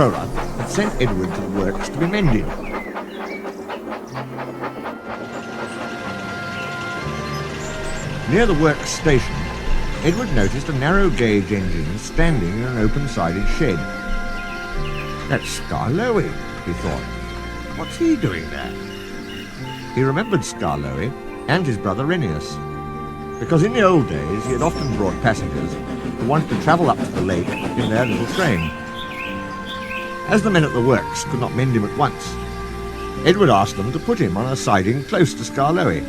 controller had sent Edward to the works to be mended. Near the works station, Edward noticed a narrow-gauge engine standing in an open-sided shed. That's Skarloey, he thought. What's he doing there? He remembered Skarloey and his brother Rheneas, because in the old days he had often brought passengers who wanted to travel up to the lake in their little train. As the men at the works could not mend him at once, Edward asked them to put him on a siding close to Skarloey.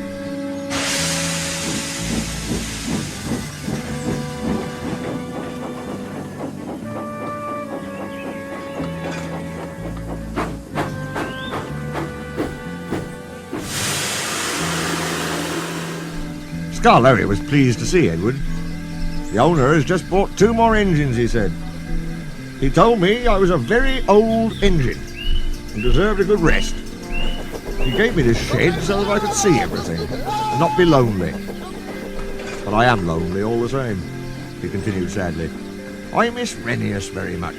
Skarloey was pleased to see Edward. The owner has just bought 2 more engines, he said. He told me I was a very old engine and deserved a good rest. He gave me this shed so that I could see everything and not be lonely. But I am lonely all the same, he continued sadly. I miss Rheneas very much.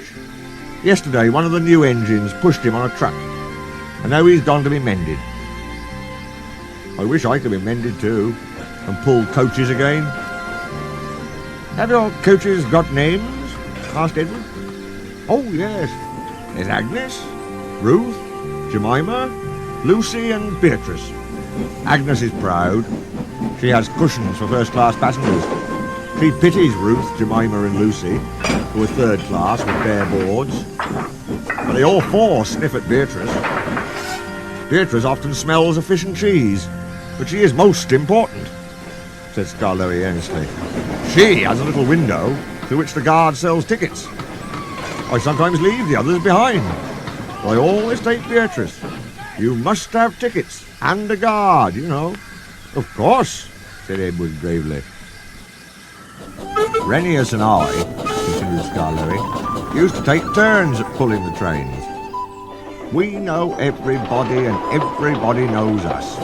Yesterday one of the new engines pushed him on a truck, and now he's gone to be mended. I wish I could be mended too, and pull coaches again. Have your coaches got names? Asked Edward. Oh, yes. There's Agnes, Ruth, Jemima, Lucy and Beatrice. Agnes is proud. She has cushions for first-class passengers. She pities Ruth, Jemima and Lucy, who are third class with bare boards. But they all 4 sniff at Beatrice. Beatrice often smells of fish and cheese, but she is most important, said Skarloey earnestly. She has a little window through which the guard sells tickets. I sometimes leave the others behind, but I always take Beatrice. You must have tickets and a guard, you know. Of course, said Edward gravely. Rheneas and I, continued Skarloey, used to take turns at pulling the trains. We know everybody and everybody knows us.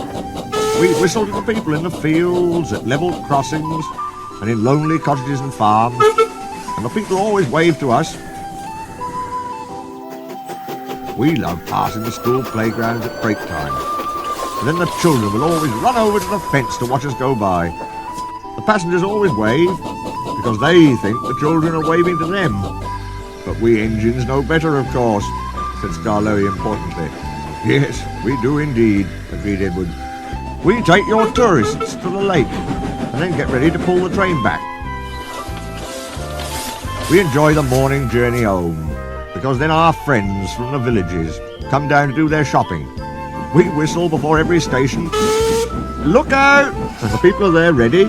We whistle to the people in the fields, at level crossings, and in lonely cottages and farms, and the people always wave to us. We love passing the school playgrounds at break time, and then the children will always run over to the fence to watch us go by. The passengers always wave, because they think the children are waving to them. But we engines know better, of course, said Skarloey importantly. Yes, we do indeed, agreed Edward. We take your tourists to the lake and then get ready to pull the train back. We enjoy the morning journey home, because then our friends from the villages come down to do their shopping. We whistle before every station. Look out! And the people are there ready.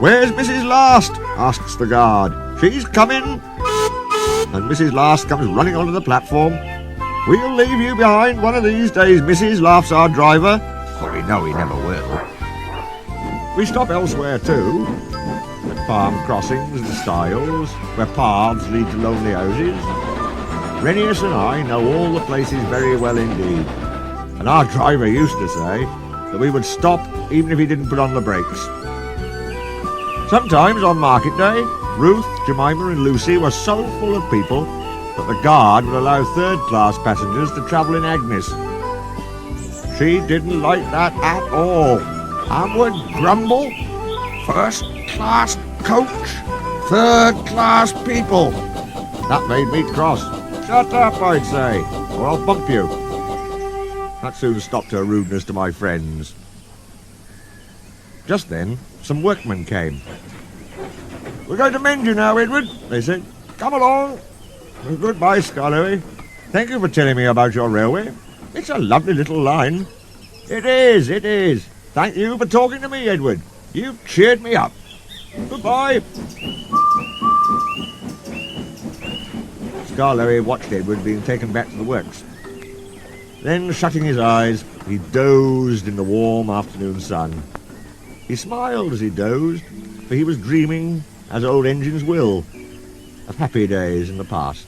Where's Mrs. Last? Asks the guard. She's coming. And Mrs. Last comes running onto the platform. We'll leave you behind one of these days, Mrs. laughs our driver. For we know he never will. We stop elsewhere too, at farm crossings and stiles, where paths lead to lonely houses. Rheneas and I know all the places very well indeed, and our driver used to say that we would stop even if he didn't put on the brakes. Sometimes on market day, Ruth, Jemima and Lucy were so full of people that the guard would allow third-class passengers to travel in Agnes. She didn't like that at all, and would grumble, first-class coach, third-class people. That made me cross. Shut up, I'd say, or I'll bump you. That soon stopped her rudeness to my friends. Just then, some workmen came. We're going to mend you now, Edward, they said. Come along. Goodbye, Skarloey. Thank you for telling me about your railway. It's a lovely little line. It is, it is. Thank you for talking to me, Edward. You've cheered me up. Goodbye. Skarloey watched Edward being taken back to the works. Then, shutting his eyes, he dozed in the warm afternoon sun. He smiled as he dozed, for he was dreaming, as old engines will, of happy days in the past.